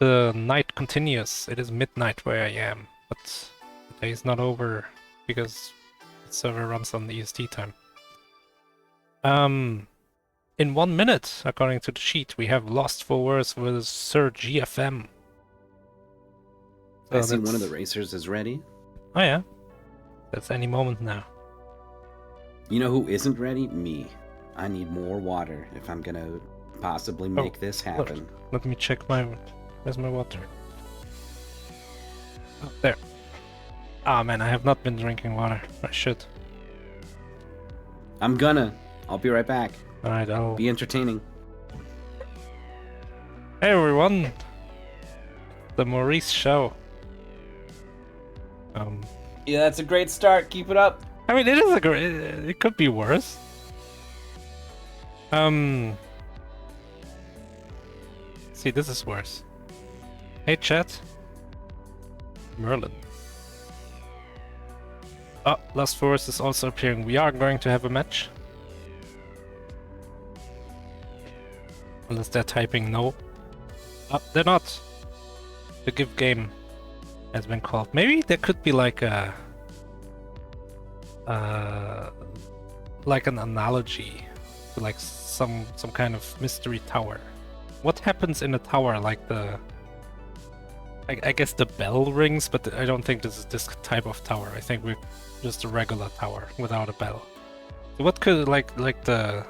the night continues. It is midnight where I am, but the day is not over because the server runs on EST time. In 1 minute, according to the sheet, we have LostForWords with Sir GFM. I see one of the racers is ready. Oh yeah, that's any moment now. You know who isn't ready? Me. I need more water if I'm gonna possibly make this happen. Let me check my... Where's my water? Oh, there. Ah man, I have not been drinking water. I should. I'm gonna. I'll be right back. Alright, I'll... Be entertaining. Hey everyone! The Maurice Show. Yeah, that's a great start. Keep it up. I mean, it is a great... It could be worse. See, this is worse. Hey chat. Merlin. Oh, LostForWords is also appearing. We are going to have a match. Unless they're typing no. Oh, they're not. The give game has been called. Maybe there could be like a... like an analogy to like some kind of mystery tower. What happens in a tower like the... I guess the bell rings, but I don't think this is this type of tower. I think we're just a regular tower without a bell. So what could like the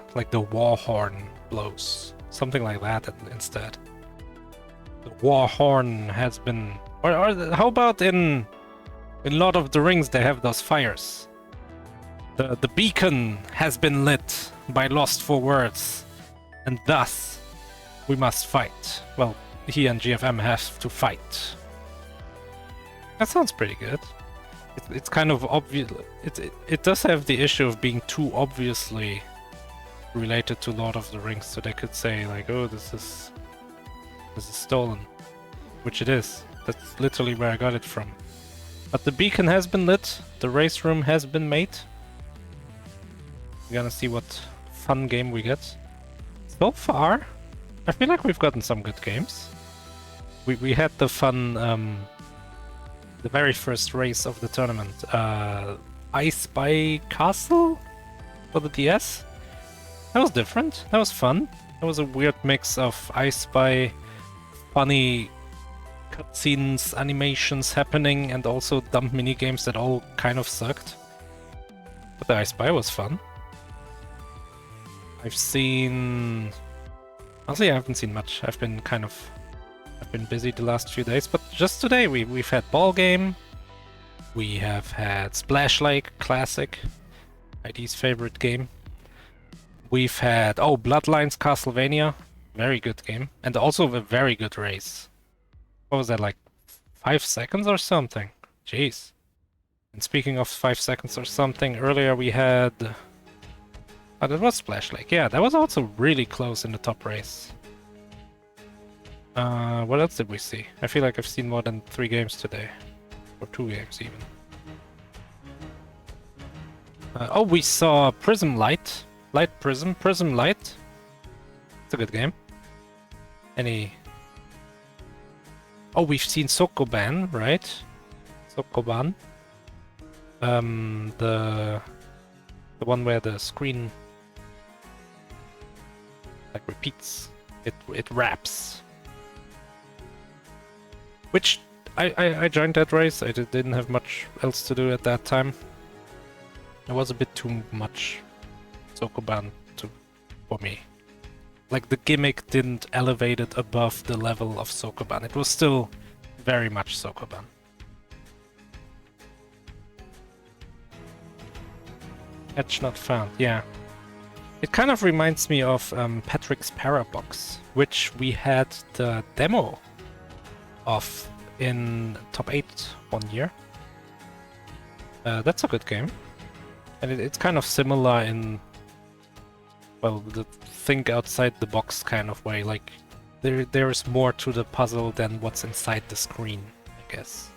war horn blows? Something like that instead. The war horn has been... Or how about in Lord of the Rings they have those fires? The beacon has been lit by LostForWords, and thus we must fight. Well, he and GFM have to fight. That sounds pretty good. It's kind of obvious. It does have the issue of being too obviously related to Lord of the Rings, so they could say like, "Oh, this is stolen," which it is. That's literally where I got it from. But the beacon has been lit. The race room has been made. We're gonna see what fun game we get. So far, I feel like we've gotten some good games. We had the fun, the very first race of the tournament, I Spy Castle for the DS. That was different. That was fun. That was a weird mix of I Spy, funny cutscenes, animations happening, and also dumb mini games that all kind of sucked. But the I Spy was fun. I've seen... Honestly, I haven't seen much. I've been busy the last few days, but just today we've had Ball Game, we have had Splash Lake Classic, ID's favorite game. We've had Bloodlines Castlevania, very good game, and also a very good race. What was that, like 5 seconds or something? Jeez. And speaking of 5 seconds or something, earlier we had... Oh, that was Splash Lake. Yeah, that was also really close in the top race. What else did we see? I feel like I've seen more than 3 games today. Or 2 games even. We saw Prism Light. Prism Light. It's a good game. We've seen Sokoban, right? Sokoban. The one where the screen like repeats. It wraps. Which I joined that race. I didn't have much else to do at that time. It was a bit too much Sokoban for me. Like the gimmick didn't elevate it above the level of Sokoban. It was still very much Sokoban. Edge not found, yeah. It kind of reminds me of Patrick's Parabox, which we had the demo of in Top 8 one year. That's a good game. And it's kind of similar in, well, the think outside the box kind of way. Like, there is more to the puzzle than what's inside the screen, I guess.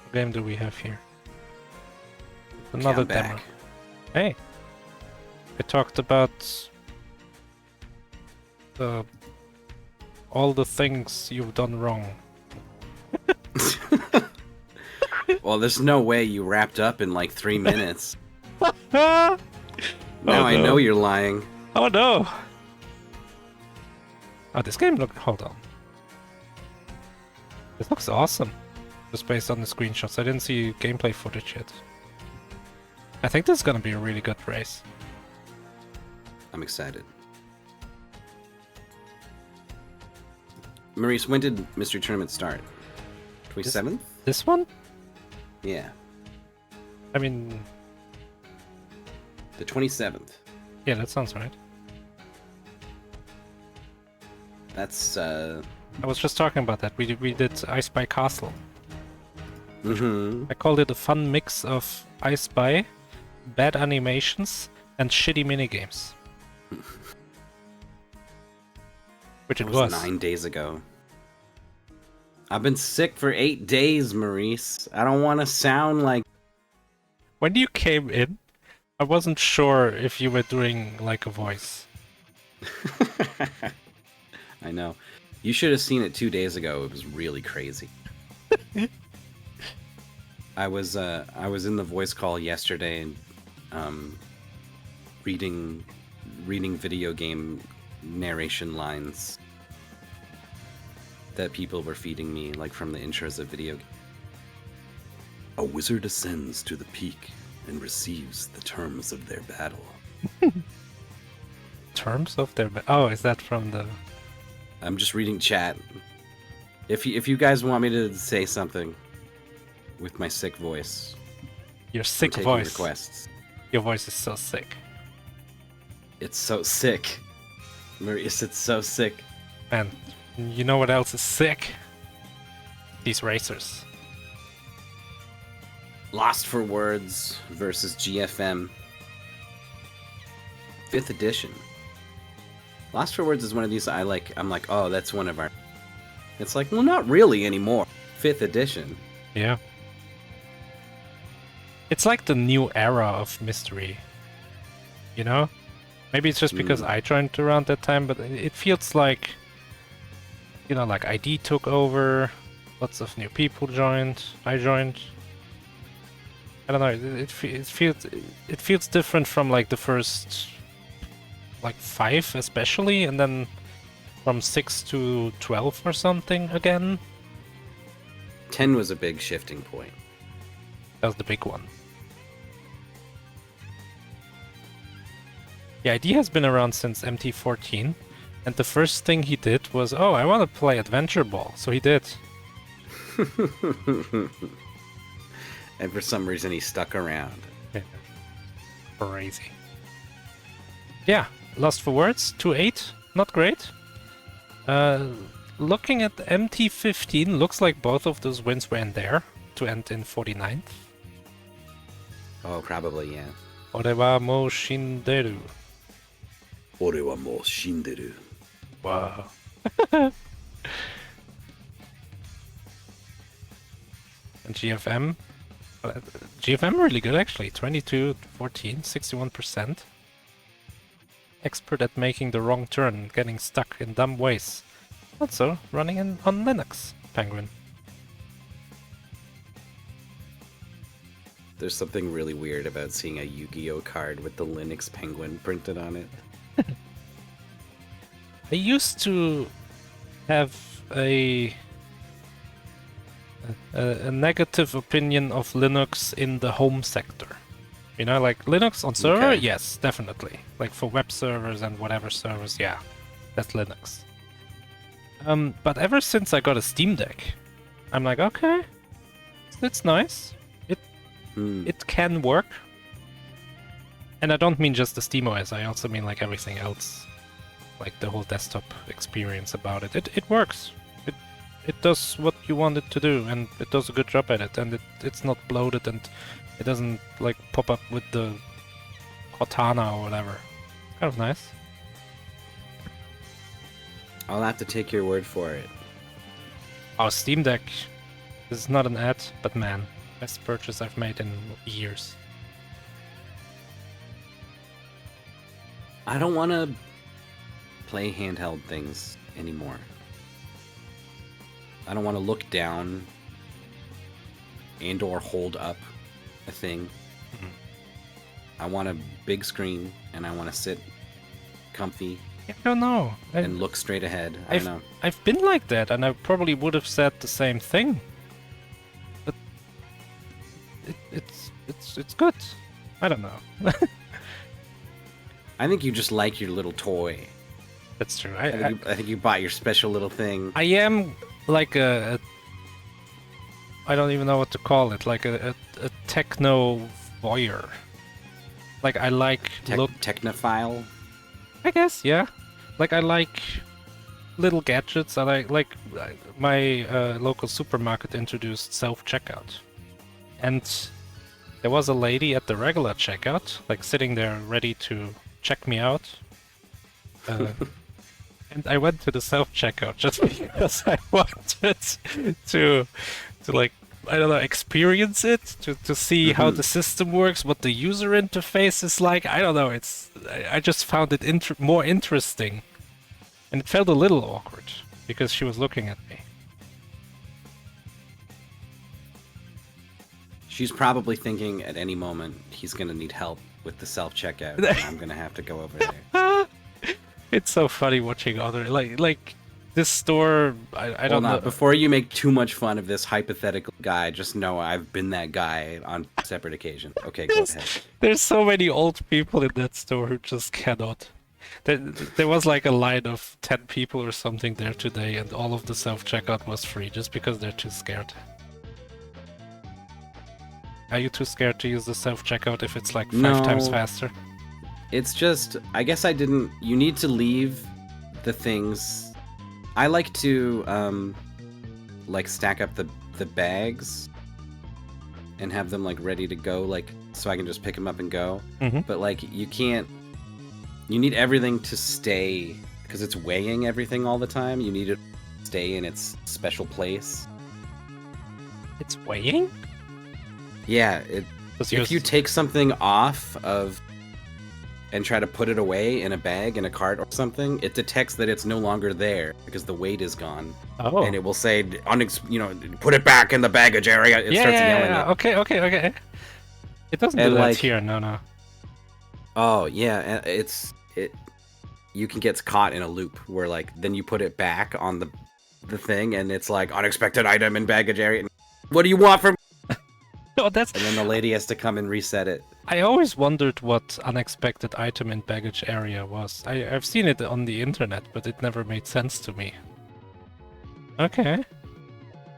What game do we have here? Another demo. Hey! I talked about all the things you've done wrong. Well, there's no way you wrapped up in like 3 minutes. Ah! Now Oh, I no. know you're lying. Oh no! Oh, this game hold on. This looks awesome. Just based on the screenshots. I didn't see gameplay footage yet. I think this is gonna be a really good race. I'm excited. Maurice, when did Mystery Tournament start? 27th? This one? Yeah, I mean, the 27th. yeah, that sounds right. That's, I was just talking about that. We did I Spy Castle. I called it a fun mix of I Spy, bad animations, and shitty minigames. Which it was. 9 days ago. I've been sick for 8 days, Maurice. I don't want to sound like... When you came in, I wasn't sure if you were doing like a voice. I know. You should have seen it 2 days ago. It was really crazy. I was in the voice call yesterday and reading video game narration lines that people were feeding me, like from the intros of video. A wizard ascends to the peak and receives the terms of their battle. Terms of their... Oh, is that from the... I'm just reading chat. If you guys want me to say something with my sick voice, Your I'm sick taking voice. requests. Your voice is so sick. It's so sick. Maurice, it's so sick. Man, you know what else is sick? These racers. LostForWords versus GFM. 5th edition. LostForWords is one of these I'm like, oh, that's one of our... It's like, well, not really anymore. 5th edition. Yeah. It's like the new era of mystery. You know? Maybe it's just because I joined around that time, but it feels like... You know, like ID took over, lots of new people joined, I joined. I don't know, it feels different from like the first like 5 especially, and then from 6 to 12 or something again. 10 was a big shifting point. That was the big one. The ID has been around since MT14, and the first thing he did was, oh, I want to play Adventure Ball, so he did. And for some reason he stuck around. Yeah. Crazy. Yeah, LostForWords, 2-8, not great. Looking at MT15, looks like both of those wins were in there to end in 49th. Oh, probably, yeah. Orewa mo shinderu. Ore wa mou shinderu. Wow. And GFM. GFM really good actually. 22-14, 61%. Expert at making the wrong turn and getting stuck in dumb ways. Also running on Linux, Penguin. There's something really weird about seeing a Yu-Gi-Oh card with the Linux penguin printed on it. I used to have a negative opinion of Linux in the home sector. You know, like Linux on server, Okay. yes, definitely. Like for web servers and whatever servers, yeah, that's Linux. But ever since I got a Steam Deck, I'm like, okay, it's nice. It can work. And I don't mean just the SteamOS, I also mean like everything else. Like the whole desktop experience about it. It works. It does what you want it to do, and it does a good job at it, and it's not bloated, and it doesn't like pop up with the Cortana or whatever. It's kind of nice. I'll have to take your word for it. Our Steam Deck, this is not an ad, but man, best purchase I've made in years. I don't want to play handheld things anymore. I don't want to look down and or hold up a thing. Mhm. I want a big screen, and I want to sit comfy I don't know. and look straight ahead. I don't know. I've been like that, and I probably would have said the same thing. But it's good. I don't know. I think you just like your little toy. That's true. I think you bought your special little thing. I am like I don't even know what to call it, like a techno voyeur. Like I like Technophile. I guess, yeah. Like I like little gadgets. I like my local supermarket introduced self-checkout, and there was a lady at the regular checkout, like sitting there ready to check me out. And I went to the self-checkout just because I wanted to like, I don't know, experience it, to see how the system works, what the user interface is like. I don't know, I just found it more interesting. And it felt a little awkward, because she was looking at me. She's probably thinking at any moment he's going to need help with the self-checkout, and I'm going to have to go over there. It's so funny watching other, like this store, I don't know. Before you make too much fun of this hypothetical guy, just know I've been that guy on separate occasions. Okay, go ahead. There's so many old people in that store who just cannot. There was like a line of 10 people or something there today, and all of the self-checkout was free just because they're too scared. Are you too scared to use the self-checkout if it's like 5 times faster? It's just, I guess I didn't. You need to leave the things. I like to like stack up the bags and have them like ready to go, like so I can just pick them up and go. But like you can't. You need everything to stay, because it's weighing everything all the time. You need it to stay in its special place. It's weighing? Yeah, if you take something off of and try to put it away in a bag, in a cart or something, it detects that it's no longer there because the weight is gone. Oh. And it will say, put it back in the baggage area. It starts yelling at it. Okay. It doesn't do that here, no. Oh, yeah, you can get caught in a loop where, like, then you put it back on the thing, and it's like, unexpected item in baggage area. What do you want from... No, and then the lady has to come and reset it. I always wondered what unexpected item in baggage area was. I've seen it on the internet, but it never made sense to me. Okay.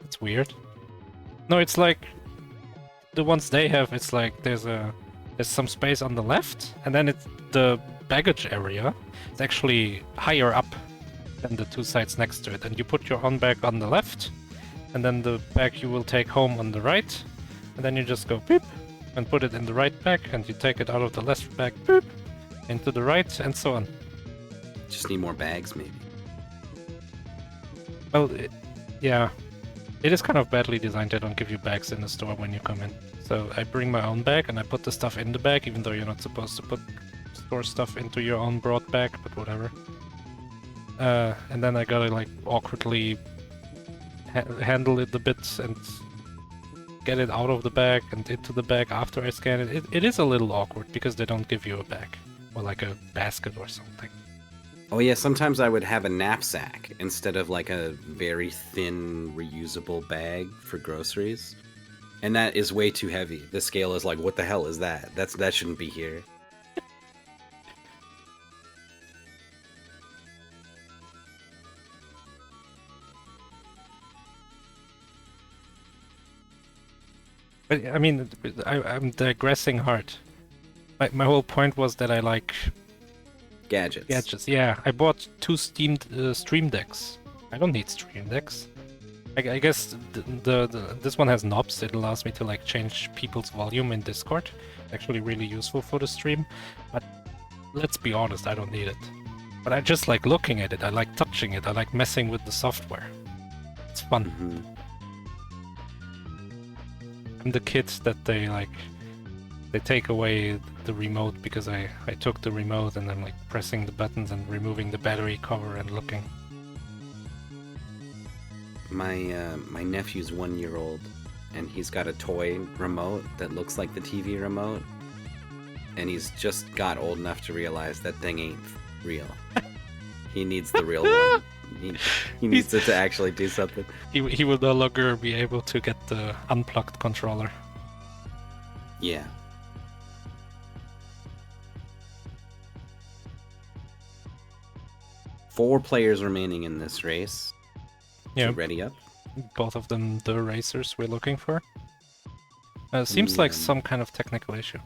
It's weird. No, it's like... The ones they have, it's like there's some space on the left, and then it's the baggage area. It's actually higher up than the 2 sides next to it. And you put your own bag on the left, and then the bag you will take home on the right. And then you just go beep and put it in the right bag, and you take it out of the left bag, beep, into the right, and so on. Just need more bags, maybe. Well, yeah. It is kind of badly designed. They don't give you bags in the store when you come in. So I bring my own bag, and I put the stuff in the bag, even though you're not supposed to store stuff into your own broad bag, but whatever. And then I gotta like awkwardly handle it a bit and get it out of the bag and into the bag after I scan it. It is a little awkward because they don't give you a bag or like a basket or something. Oh yeah, sometimes I would have a knapsack instead of like a very thin reusable bag for groceries. And that is way too heavy. The scale is like, what the hell is that? That shouldn't be here. But I mean, I'm digressing hard. My whole point was that I like Gadgets. Yeah, I bought 2 Stream Decks. I don't need Stream Decks. I guess this one has knobs. It allows me to like change people's volume in Discord. Actually, really useful for the stream. But let's be honest, I don't need it. But I just like looking at it. I like touching it. I like messing with the software. It's fun. Mm-hmm. I'm the kid that they like They take away the remote because I took the remote and I'm like pressing the buttons and removing the battery cover and looking. My nephew's 1 year old, and he's got a toy remote that looks like the TV remote, and he's just got old enough to realize that thing ain't real. He needs the real one. He needs it to actually do something. He will no longer be able to get the unplugged controller. Yeah. Four players remaining in this race. Yeah, Ready up? both of them the racers we're looking for. Seems like Yeah. some kind of technical issue.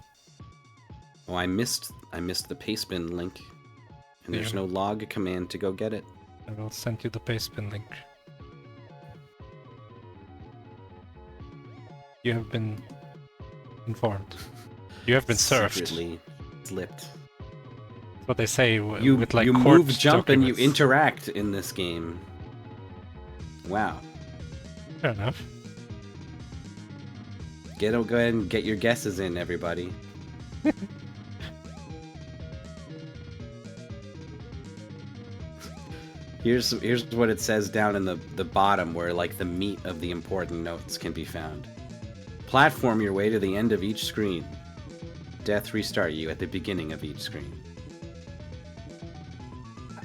Oh, I missed the pastebin link, and there's Yeah. no log command to go get it. I will send you the pastebin link. You have been informed. You have been served. Secretly slipped. That's what they say You with like you court move, jump, and you documents. interact in this game. Wow. Fair enough. Go ahead and get your guesses in, everybody. Here's what it says down in the bottom, where like the meat of the important notes can be found. Platform your way to the end of each screen. Death restart you at the beginning of each screen.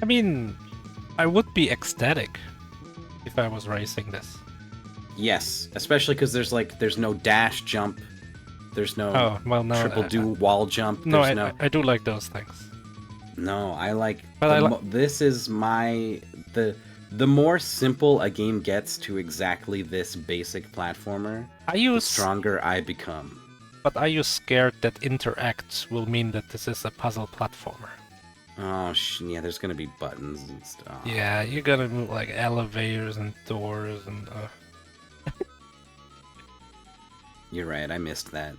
I mean, I would be ecstatic if I was racing this. Yes, especially because there's no dash jump, there's no Oh, well, no. triple do wall jump. No, There's I do like those things. No, I like. But This is the more simple a game gets to exactly this basic platformer, the stronger I become. But are you scared that interact will mean that this is a puzzle platformer? Oh, yeah, there's gonna be buttons and stuff. Yeah, you're gonna move like elevators and doors and. You're right, I missed that.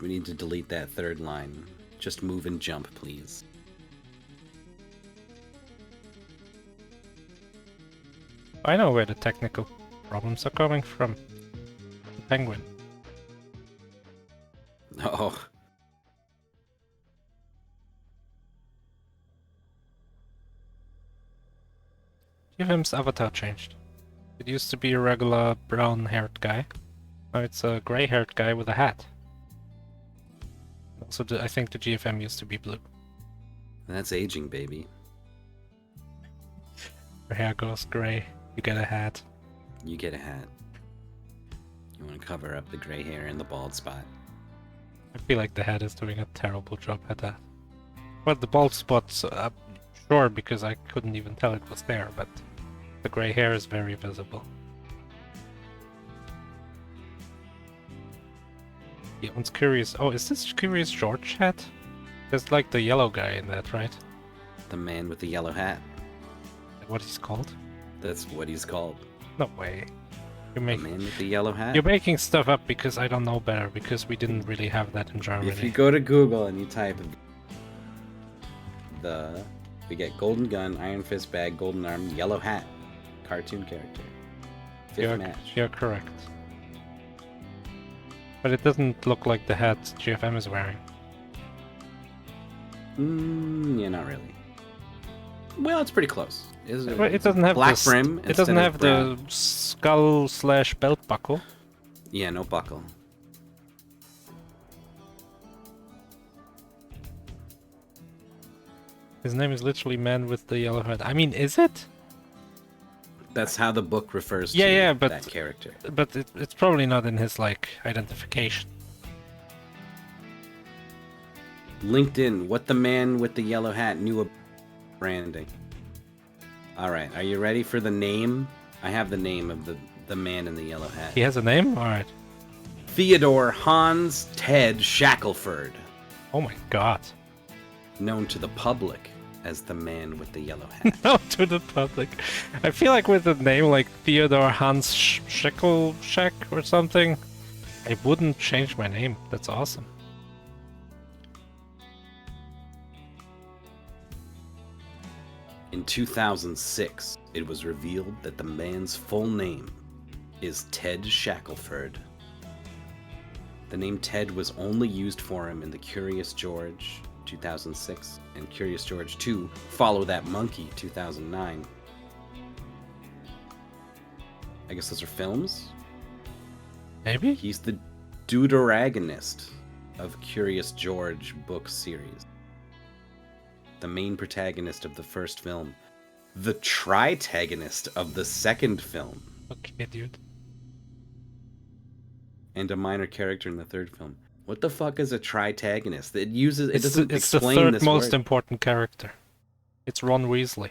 We need to delete that third line. Just move and jump, please. I know where the technical problems are coming from. The penguin. Oh. GFM's avatar changed. It used to be a regular brown-haired guy. Now it's a gray-haired guy with a hat. Also, I think the GFM used to be blue. That's aging, baby. Your hair goes gray, you get a hat. You get a hat. You want to cover up the gray hair and the bald spot. I feel like the hat is doing a terrible job at that. Well, the bald spot's sure, because I couldn't even tell it was there, but the gray hair is very visible. Yeah, one's curious. Oh, is this Curious George hat? There's like the yellow guy in that, right? The man with the yellow hat. What he's called? That's what he's called. No way. The man with the yellow hat. You're making stuff up because I don't know better, because we didn't really have that in Germany. If you go to Google and you type we get golden gun, iron fist bag, golden arm, yellow hat, cartoon character. Fifth match. You're correct. But it doesn't look like the hat GFM is wearing. Yeah, not really. Well, it's pretty close. Well, it doesn't have black the brim. It doesn't instead of have brown. the skull/belt buckle. Yeah, no buckle. His name is literally Man with the Yellow Hat. I mean, is it? That's how the book refers to Yeah, but that character. But it's probably not in his like identification. LinkedIn, what the man with the yellow hat knew about branding. All right, are you ready for the name? I have the name of the man in the yellow hat. He has a name? Alright. Theodore Hans Ted Shackelford, Oh my god. known to the public as the man with the yellow hat. No, to the public. I feel like with a name like Theodore Hans Scheckelscheck or something, I wouldn't change my name. That's awesome. In 2006, it was revealed that the man's full name is Ted Shackelford. The name Ted was only used for him in the Curious George 2006 and Curious George 2 Follow That Monkey 2009. I guess those are films? Maybe? He's the deuteragonist of Curious George book series. The main protagonist of the first film. The tritagonist of the second film. Okay, dude. And a minor character in the third film. What the fuck is a tritagonist? It It's doesn't the explain third this most word. important character. It's Ron Weasley.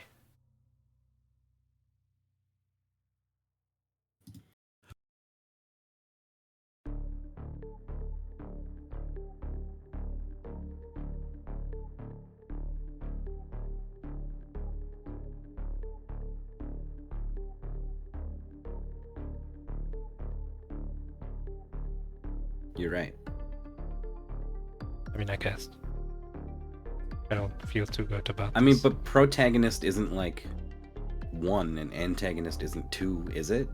You're right. I mean, I guess. I don't feel too good about I mean, this. but protagonist isn't like 1 and antagonist isn't 2, is it?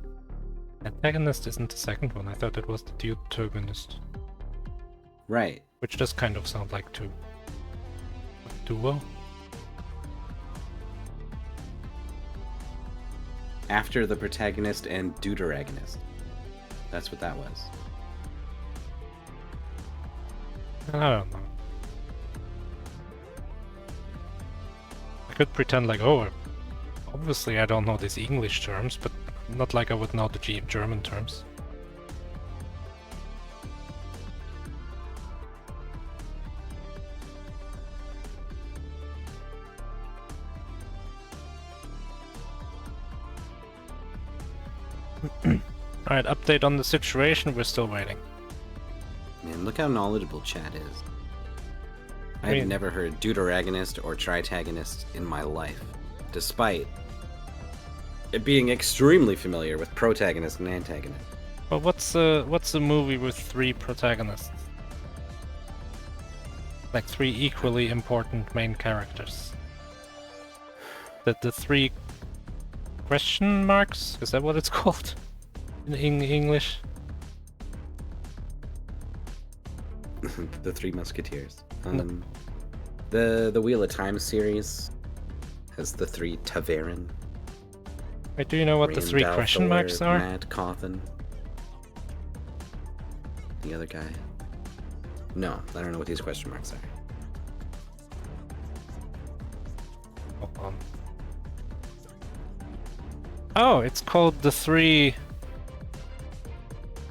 Antagonist isn't the second one. I thought it was the deuteragonist. Right. Which does kind of sound like two. Duo? After the protagonist and deuteragonist. That's what that was. I don't know. I could pretend like, oh, obviously I don't know these English terms, but not like I would know the German terms. Alright, update on the situation, we're still waiting. Man, look how knowledgeable chat is. I've mean- never heard deuteragonist or tritagonist in my life, despite it being extremely familiar with protagonist and antagonist. But what's a movie with 3 protagonists? Like 3 equally important main characters. The 3 question marks? Is that what it's called? In English? The Three Musketeers. No. The Wheel of Time series has the 3 Taverin. Wait, do you know what the 3 Randall question Thor, marks are? Matt Cawthon. The other guy. No, I don't know what these question marks are. Hold on. Oh, it's called the 3...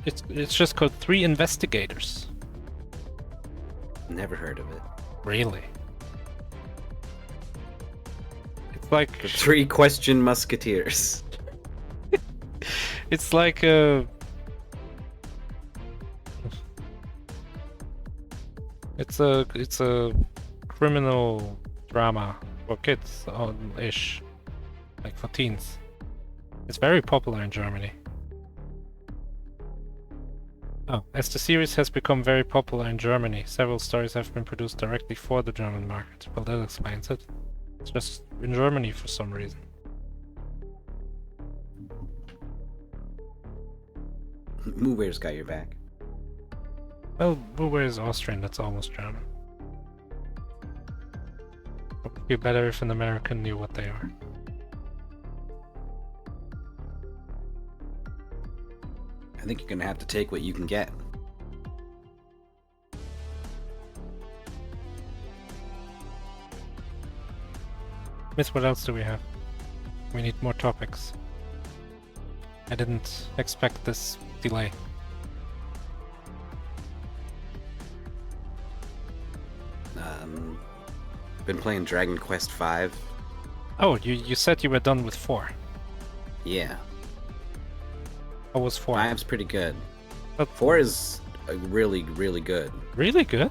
It's just called 3 investigators. Never heard of it. Really? It's like The 3 Question Musketeers. it's like a it's a criminal drama for kids on ish, like for teens. It's very popular in Germany. Oh, as the series has become very popular in Germany, several stories have been produced directly for the German market. Well, that explains it. It's just in Germany for some reason. Mooware's got your back. Well, Blueberry is Austrian, that's almost German. It would be better if an American knew what they are. I think you're gonna have to take what you can get. Miss, what else do we have? We need more topics. I didn't expect this delay. Been playing Dragon Quest V. Oh, you said you were done with 4. Yeah, How was 4? 5's pretty good. But 4 is really, really good. really good?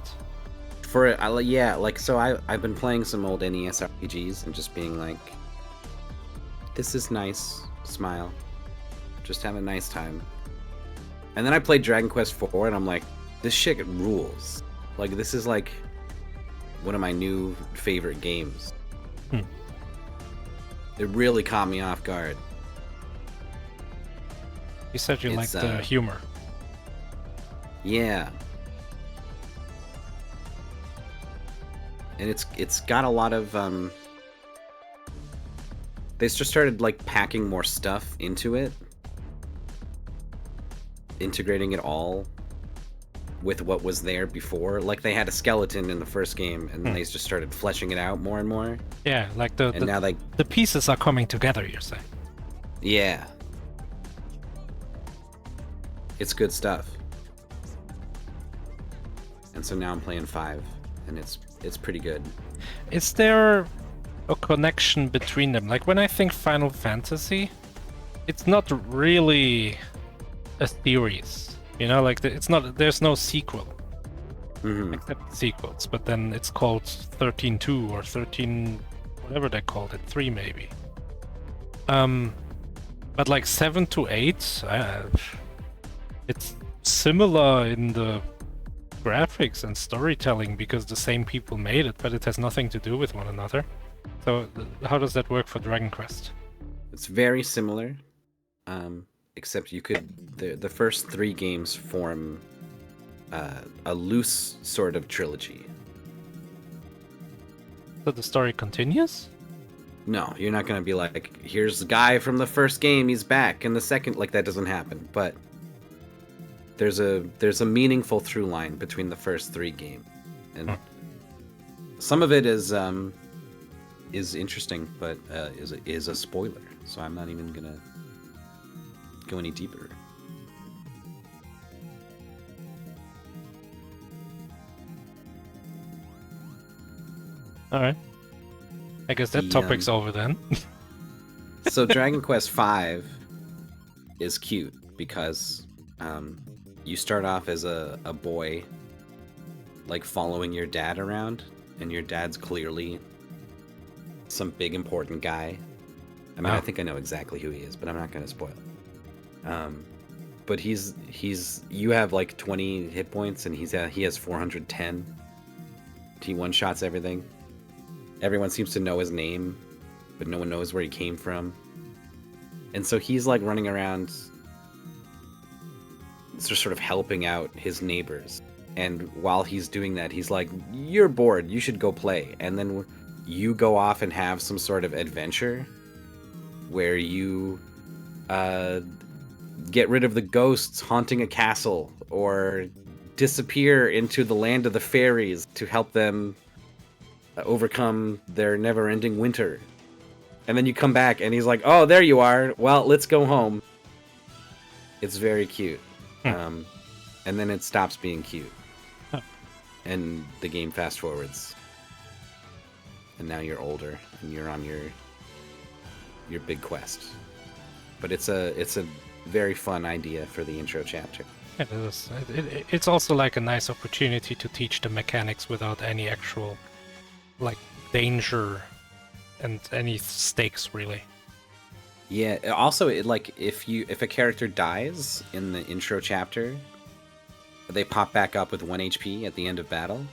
I've been playing some old NES RPGs and just being like, this is nice, smile, just have a nice time. And then I played Dragon Quest 4 and I'm like, this shit rules. Like, this is like one of my new favorite games. Hmm. It really caught me off guard. You said you It's, liked the humor. Yeah, and it's got a lot of they just started like packing more stuff into it, integrating it all with what was there before. Like they had a skeleton in the first game, and then they just started fleshing it out more and more. Yeah, like And now the pieces are coming together, you're saying. yeah, it's good stuff. And so now I'm playing 5, and it's pretty good. Is there a connection between them? Like when I think Final Fantasy, it's not really a series, you know, like it's not, there's no sequel except sequels, but then it's called 13-2 or 13 whatever they called it, 3 maybe. But like 7 to 8, it's similar in the graphics and storytelling because the same people made it, but it has nothing to do with one another. So how does that work for Dragon Quest? It's very similar, except you could the first 3 games form a loose sort of trilogy. So the story continues? No, you're not gonna be like, here's the guy from the first game, he's back in the second. Like that doesn't happen. But there's a meaningful through line between the first 3 games, and some of it is interesting, but is a spoiler. So I'm not even gonna go any deeper. All right. I guess that topic's over then. So Dragon Quest V is cute because you start off as a boy, like following your dad around, and your dad's clearly some big important guy. I mean, I think I know exactly who he is, but I'm not going to spoil it. But he's you have like 20 hit points, and he has 410. He one-shots everything. Everyone seems to know his name, but no one knows where he came from. And so he's like running around, just sort of helping out his neighbors. And while he's doing that, he's like, "You're bored, you should go play." And then you go off and have some sort of adventure where you get rid of the ghosts haunting a castle, or disappear into the land of the fairies to help them overcome their never-ending winter. And then you come back and he's like, "Oh, there you are. Well, let's go home." It's very cute. And then it stops being cute. And the game fast forwards. And now you're older and you're on your big quest. But it's a very fun idea for the intro chapter. It is. It's also like a nice opportunity to teach the mechanics without any actual like danger and any stakes, really. Yeah, also it, like if a character dies in the intro chapter, they pop back up with 1 HP at the end of battle.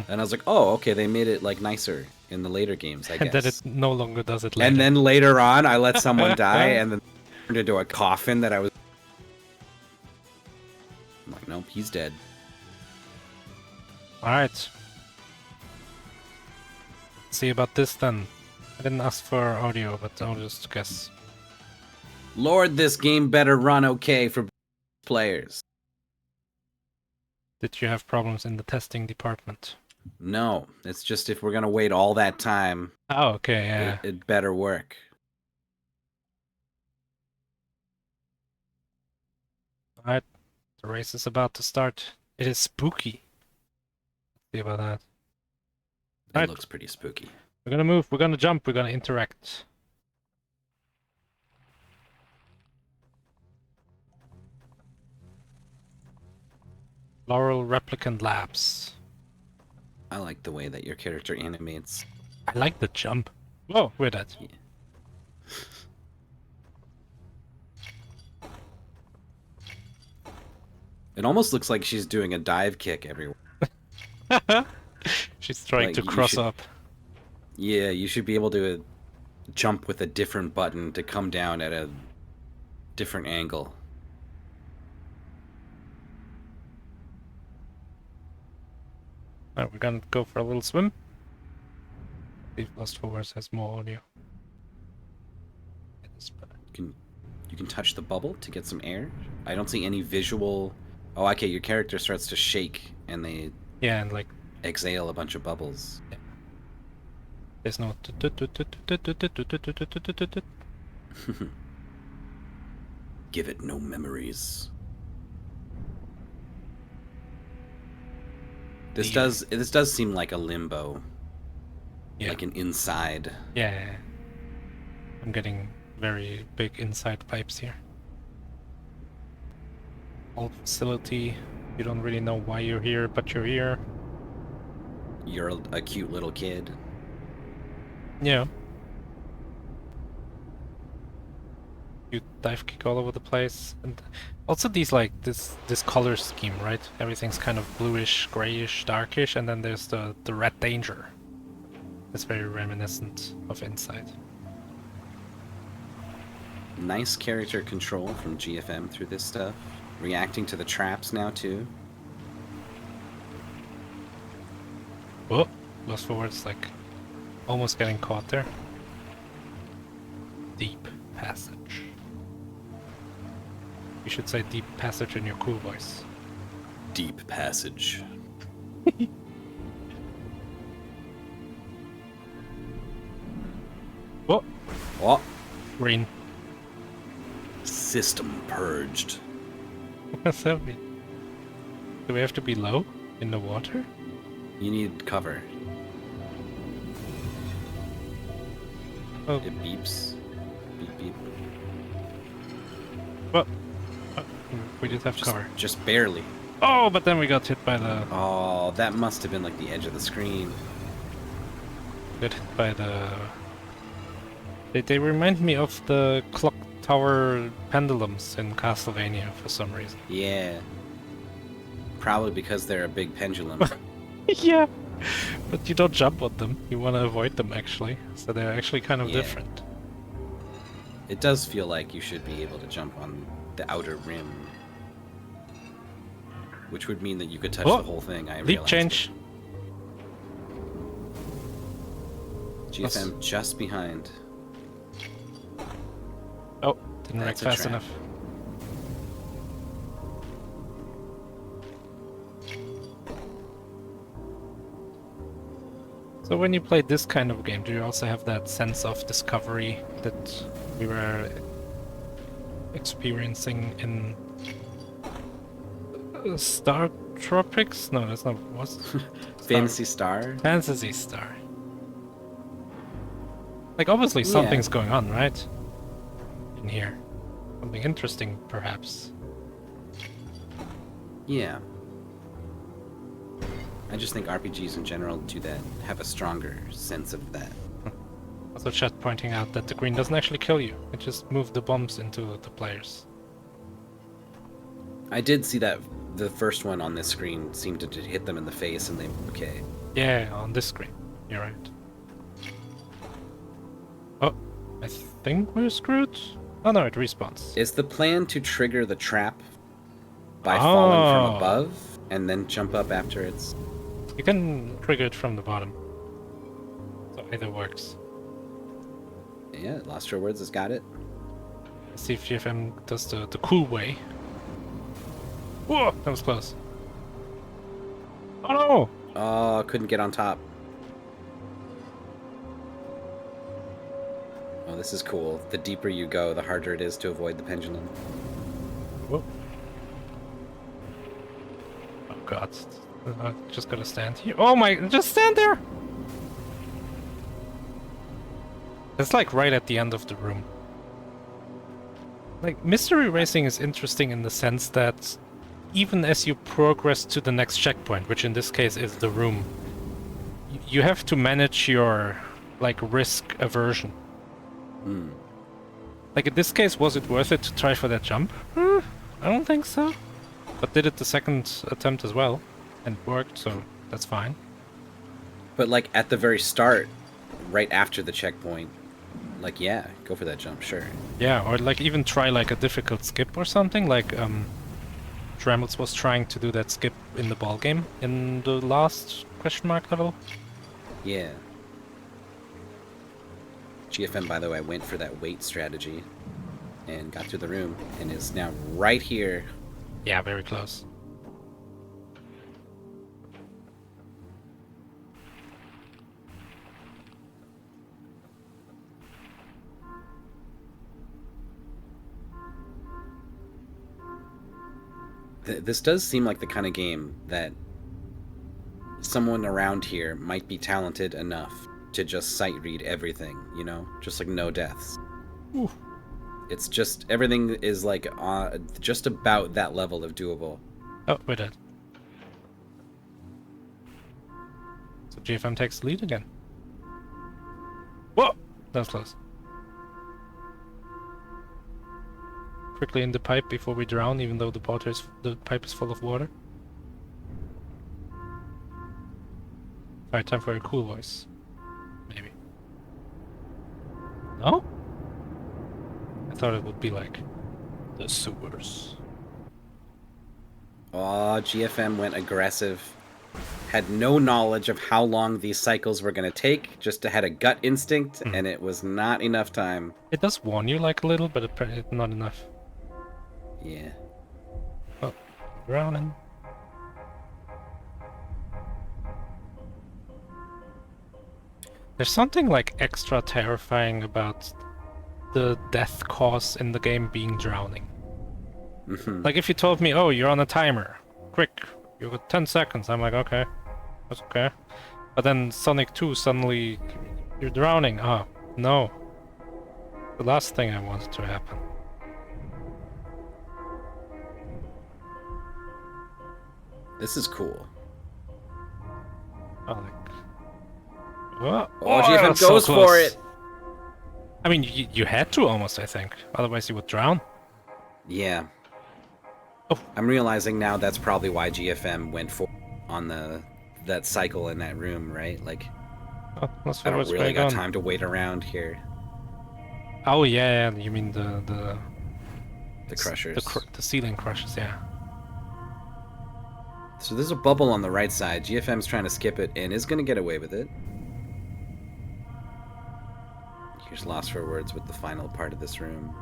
And I was like, "Oh, okay, they made it like nicer in the later games, I guess." And that it no longer does it later. And then later on, I let someone die and then turned into a coffin that I'm like, "Nope, he's dead." Alright. See about this then. I didn't ask for audio, but I'll just guess. Lord, this game better run okay for players. Did you have problems in the testing department? No, it's just if we're gonna wait all that time, Oh, okay, yeah. it better work. Alright, the race is about to start. It is spooky. See about that. It Right. looks pretty spooky. We're gonna move, we're gonna jump, we're gonna interact. Laurel Replicant Labs. I like the way that your character animates. I like the jump. Whoa, we're dead. Yeah. It almost looks like she's doing a dive kick everywhere. She's trying Like, to you cross should- up. Yeah, you should be able to jump with a different button to come down at a different angle. Alright, we're gonna go for a little swim. If LostForWords has more audio. It is better. You can touch the bubble to get some air. I don't see any visual. Oh, okay. Your character starts to shake, and they Yeah, and like exhale a bunch of bubbles. there's no. Give it no memories. This does seem like a limbo. Yeah. Like an inside. Yeah. I'm getting very big inside pipes here. Old facility. You don't really know why you're here, but you're here. You're a cute little kid. Yeah. You dive kick all over the place, and also these this color scheme, right? Everything's kind of bluish, grayish, darkish, and then there's the red danger. It's very reminiscent of Inside. Nice character control from GFM through this stuff. Reacting to the traps now too. Oh, LostForWords, like almost getting caught there. Deep passage. You should say deep passage in your cool voice. Deep passage. Oh, Oh, green. system purged. What's that mean? Do we have to be low in the water? You need cover. Oh, It beeps. Beep beep. what? Oh, we did have Just, cover. just barely. Oh, but then we got hit by the Oh, that must have been like the edge of the screen. They remind me of the clock tower pendulums in Castlevania for some reason. Yeah. Probably because they're a big pendulum. Yeah, but you don't jump on them. You want to avoid them actually, so they're actually kind of Yeah. different. It does feel like you should be able to jump on the outer rim. Which would mean that you could touch Oh, the whole thing, I Leap realized. change. GFM just behind. Oh, didn't react That's a fast trap. enough. So when you play this kind of game, do you also have that sense of discovery that we were experiencing in Star Tropics? No, that's not what's Fantasy Star? Fantasy Star. Like obviously Yeah. something's going on, right? In here. Something interesting perhaps. Yeah. I just think RPGs in general do that, have a stronger sense of that. Also chat pointing out that the green doesn't actually kill you. It just moved the bombs into the players. I did see that the first one on this screen seemed to hit them in the face and they okay. Yeah, on this screen. You're right. Oh, I think we're screwed. Oh no, it respawns. Is the plan to trigger the trap by falling from Oh. above and then jump up after it's... You can trigger it from the bottom. So either works. Yeah, LostForWords has got it. Let's see if GFM does the cool way. Whoa, that was close. Oh no! Oh, couldn't get on top. Oh, this is cool. The deeper you go, the harder it is to avoid the pendulum. Whoa. Oh god. Just gotta stand here. Oh my, just stand there! It's like right at the end of the room. Like, mystery racing is interesting in the sense that even as you progress to the next checkpoint, which in this case is the room, you have to manage your, like, risk aversion. Hmm. Like, in this case, was it worth it to try for that jump? I don't think so. But did it the second attempt as well, and worked, so that's fine. But like at the very start, right after the checkpoint, like yeah, go for that jump, sure. Yeah, or like even try like a difficult skip or something, like Dremels was trying to do that skip in the ball game in the last question mark level. Yeah. GFM, by the way, went for that wait strategy and got through the room and is now right here. Yeah, very close. This does seem like the kind of game that someone around here might be talented enough to just sight read everything, you know? Just like no deaths. Ooh. It's just, everything is like just about that level of doable. Oh, we're dead. So GFM takes the lead again. Whoa! That was close. Quickly in the pipe before we drown, even though the pipe is full of water. Alright, time for a cool voice. Maybe. No? I thought it would be like the sewers. Aw, GFM went aggressive. Had no knowledge of how long these cycles were going to take, just had a gut instinct, and it was not enough time. It does warn you like a little, but it's not enough. Yeah. Oh, drowning. There's something like extra terrifying about the death cause in the game being drowning. Like if you told me, oh, you're on a timer, quick, you got 10 seconds, I'm like, okay, that's okay. But then Sonic 2 suddenly, you're drowning. Oh, no. The last thing I wanted to happen. This is cool. Oh, like... Oh, GFM that's so goes close. for it! I mean, you had to almost, I think. Otherwise you would drown. Yeah. Oh. I'm realizing now that's probably why GFM went for on that cycle in that room, right? Like, Oh, let's I don't what's really going got on. time to wait around here. Oh yeah, you mean the Crushers. the ceiling crushers, yeah. So there's a bubble on the right side. GFM's trying to skip it and is going to get away with it. Here's LostForWords with the final part of this room.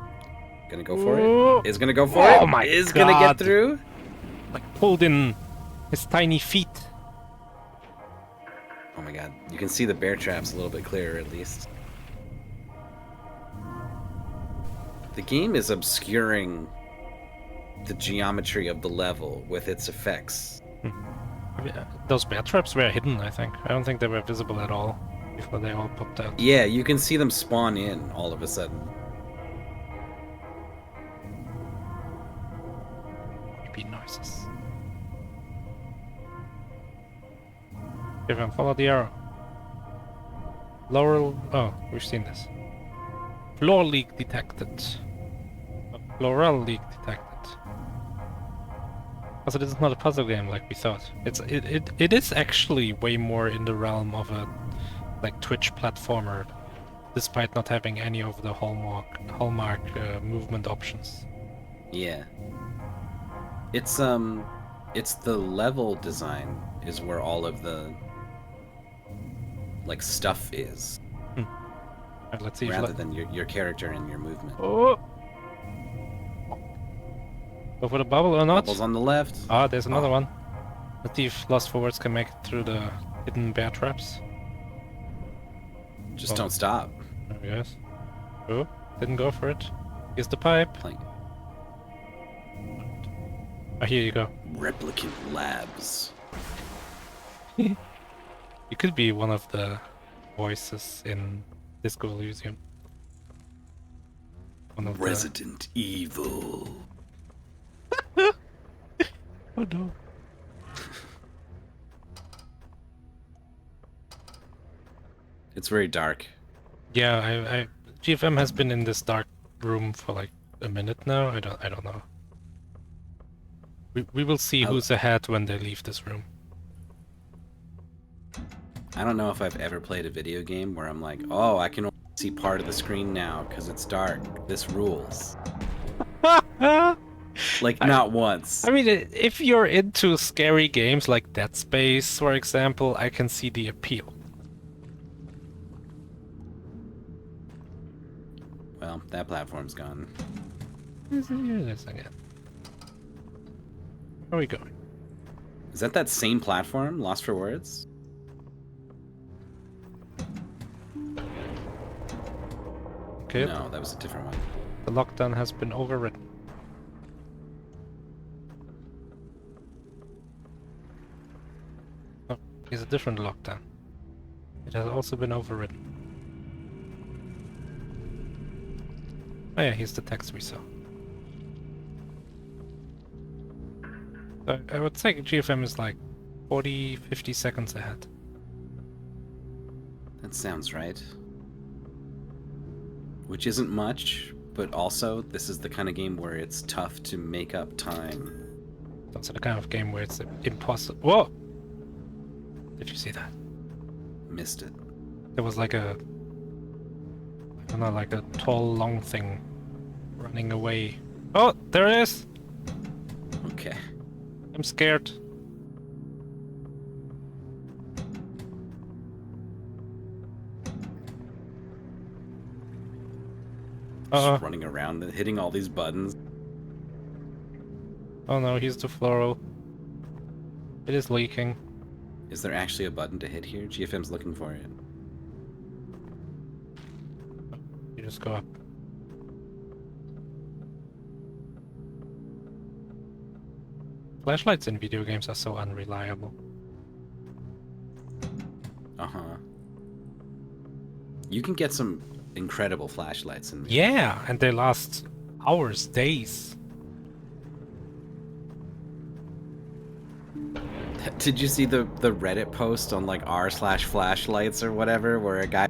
Gonna go for Ooh. it. Is gonna go for it. Oh my Is gonna get God. through. Like pulled in his tiny feet. Oh my god. You can see the bear traps a little bit clearer at least. The game is obscuring the geometry of the level with its effects. I mean, those bear traps were hidden, I think. I don't think they were visible at all before they all popped out. Yeah, you can see them spawn in all of a sudden. Creepy noises. Give follow the arrow. Laurel. Oh, we've seen this. Floor leak detected. Floral leak detected. Also, this is not a puzzle game like we thought. It is actually way more in the realm of a like Twitch platformer, despite not having any of the hallmark movement options. Yeah. It's the level design is where all of the like stuff is, Alright, let's see. rather than your character and your movement. Oh. Go for the bubble or not? Bubbles on the left. Ah, there's another Oh. one. Let's see if LostForWords can make it through the hidden bear traps. Just Oh. don't stop. There we go. Oh, didn't go for it. Here's the pipe. Playing Oh, here you go. Replicant Labs. You could be one of the voices in Disco Elysium. One of Resident Evil. the... Oh no. It's very dark. Yeah, GFM has been in this dark room for like a minute now. I don't know. We will see who's ahead when they leave this room. I don't know if I've ever played a video game where I'm like, oh, I can only see part of the screen now because it's dark. This rules. Like, not once. I mean, if you're into scary games like Dead Space, for example, I can see the appeal. Well, that platform's gone. Yes, again. Where are we going? Is that same platform, Lost for Words? Okay. No, that was a different one. The lockdown has been overridden. Oh, here's a different lockdown. It has also been overridden. Oh yeah, here's the text we saw. So I would say GFM is like 40, 50 seconds ahead. That sounds right. Which isn't much, but also this is the kind of game where it's tough to make up time. It's also the kind of game where it's impossible. Whoa! Did you see that? Missed it. There was like a, I don't know, like a tall, long thing running away. Oh, there it is! Okay. I'm scared. Just running around and hitting all these buttons. Oh no, here's the floral. It is leaking. Is there actually a button to hit here? GFM's looking for it. You just go up. Flashlights in video games are so unreliable. Uh-huh. You can get some incredible flashlights in Yeah, and they last hours, days. Did you see the Reddit post on like r/flashlights or whatever, where a guy,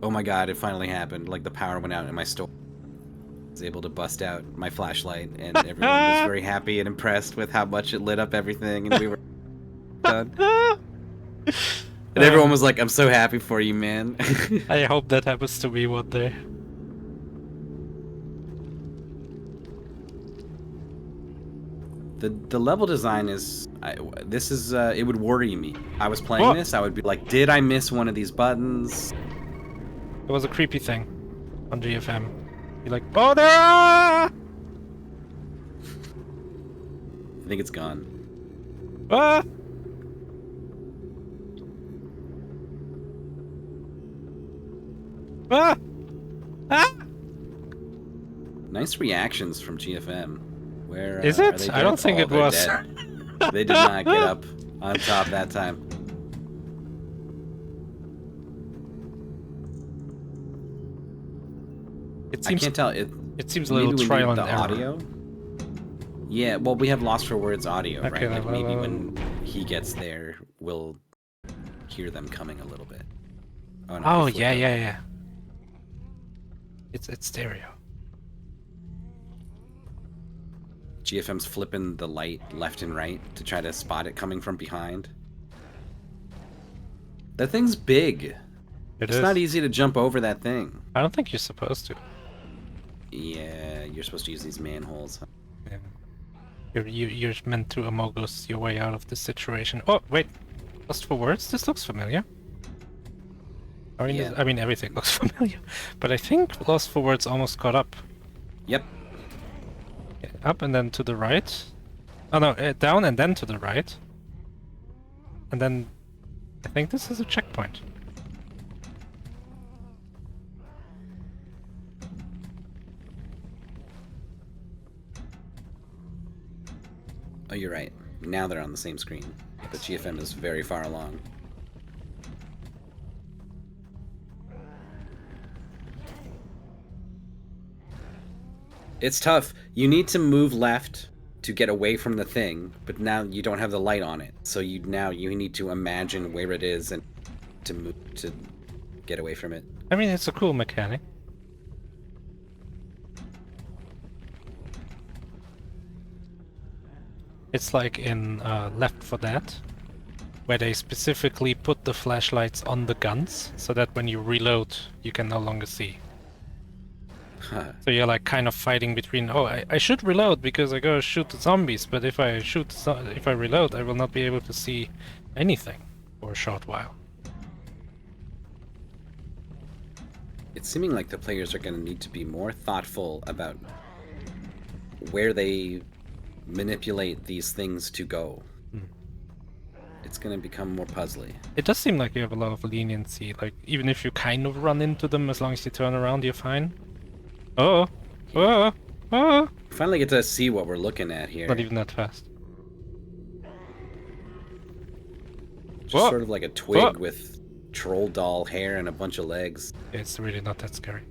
oh my god, it finally happened, like the power went out in my store. I was able to bust out my flashlight and everyone was very happy and impressed with how much it lit up everything, and we were done. And everyone was like, I'm so happy for you, man. I hope that happens to me one day. The level design is, it would worry me. I was playing this, I would be like, did I miss one of these buttons? It was a creepy thing on GFM. You're like, oh, there are! I think it's gone. Ah! Ah! Ah! Nice reactions from GFM. Where Is are it? they I don't dead? think Oh, it they're was. dead. They did not get up on top that time. It I seems can't tell. it seems a Maybe little we trial need and the error. audio. Yeah, well, we have Lost for Words audio, Okay, right? Like maybe well, when he gets there, we'll hear them coming a little bit. No, Oh they flipped yeah, it. yeah. It's stereo. GFM's flipping the light left and right to try to spot it coming from behind. That thing's big. It's not easy to jump over that thing. I don't think you're supposed to. Yeah, you're supposed to use these manholes. Yeah. You're meant to Amogus your way out of this situation. Oh wait, Lost for Words. This looks familiar. I mean, Yeah. I mean everything looks familiar, but I think Lost for Words almost caught up. Yep. Up and then to the right. Oh no, down and then to the right. And then I think this is a checkpoint. Oh, you're right. Now they're on the same screen. But GFM is very far along. It's tough. You need to move left to get away from the thing, but now you don't have the light on it. So you need to imagine where it is and to move to get away from it. I mean, it's a cool mechanic. It's like in Left 4 Dead, where they specifically put the flashlights on the guns, so that when you reload, you can no longer see. So you're like kind of fighting between, oh, I should reload because I gotta shoot the zombies, but if I reload, I will not be able to see anything for a short while. It's seeming like the players are going to need to be more thoughtful about where they manipulate these things to go. It's going to become more puzzly. It does seem like you have a lot of leniency. Like, even if you kind of run into them, as long as you turn around, you're fine. Oh! Oh! Oh! We finally get to see what we're looking at here. Not even that fast. Just Whoa! sort of like a twig Whoa! with troll doll hair and a bunch of legs. It's really not that scary.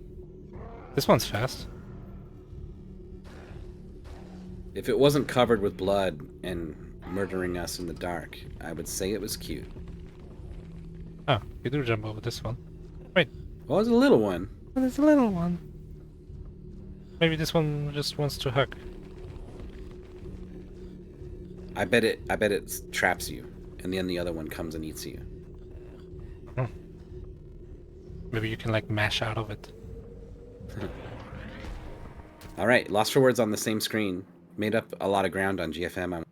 This one's fast. If it wasn't covered with blood and murdering us in the dark, I would say it was cute. Oh, you do jump over this one. Wait, Well, it's a little one. but it's a little one. Maybe this one just wants to hug. I bet it traps you, and then the other one comes and eats you. Maybe you can like mash out of it. All right, LostForWords on the same screen. Made up a lot of ground on GFM.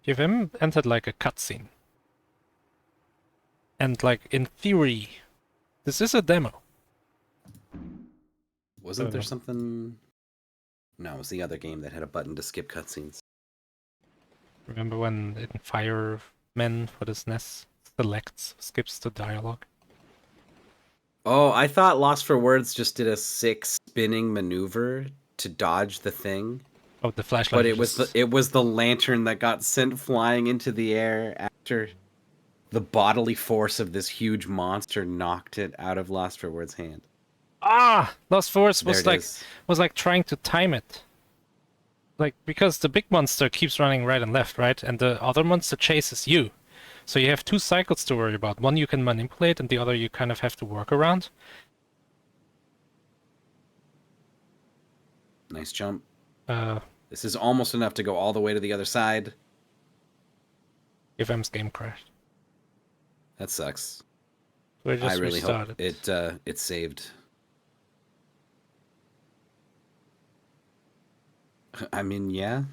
GFM entered like a cutscene. And like in theory, this is a demo. Wasn't there something? No, it was the other game that had a button to skip cutscenes. Remember when in Firemen for this NES skips the dialogue? Oh, I thought LostForWords just did a sick spinning maneuver to dodge the thing. Oh, the flashlight. But it was the lantern that got sent flying into the air after the bodily force of this huge monster knocked it out of LostForWords' hand. LostForWords There was like trying to time it. Like, because the big monster keeps running right and left, right? And the other monster chases you. So you have two cycles to worry about. One you can manipulate, and the other you kind of have to work around. Nice jump. Uh, This is almost enough to go all the way to the other side. GFM's game crashed. That sucks. So I just really restarted. hope it saved. I mean, yeah.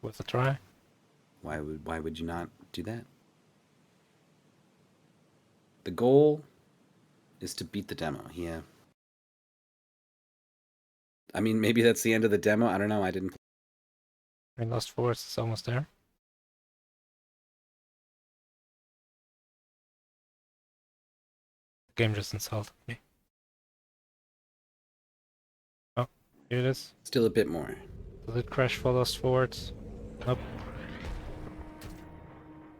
Worth a try. Why would you not do that? The goal is to beat the demo. Yeah. I mean, maybe that's the end of the demo. I don't know. I didn't. I mean, LostForWords is almost there. The game just insulted me. Oh, here it is. Still a bit more. Does it crash for LostForWords? Nope.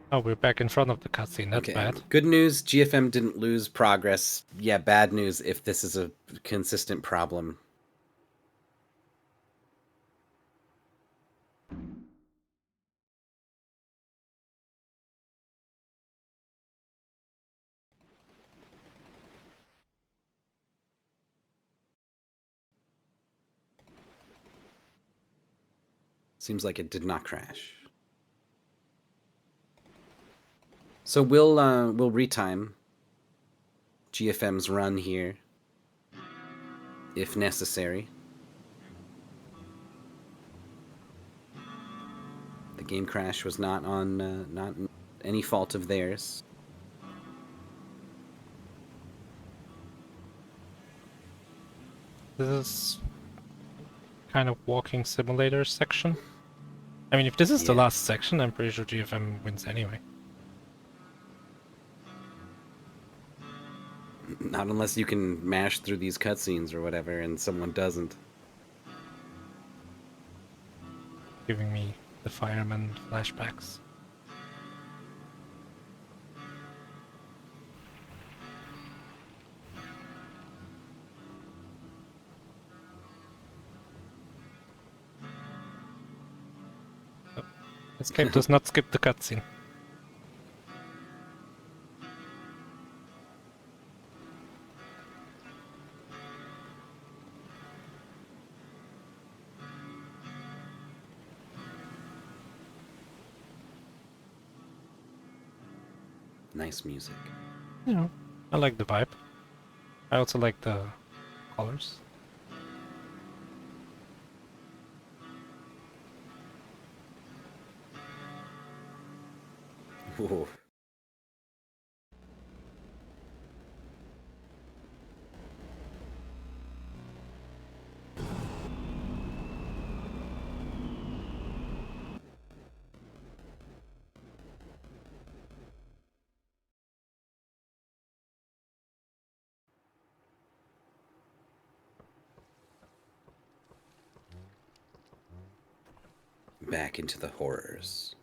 Oh, we're back in front of the cutscene. That's bad. Good news, GFM didn't lose progress. Yeah, bad news if this is a consistent problem. Seems like it did not crash. So we'll retime GFM's run here, if necessary. The game crash was not any fault of theirs. This is kind of walking simulator section. I mean, if this is the last section, I'm pretty sure GFM wins anyway. Not unless you can mash through these cutscenes or whatever, and someone doesn't. Giving me the fireman flashbacks. Oh, escape does not skip the cutscene. Nice music. You know, I like the vibe. I also like the colors. Whoa. back into the horrors.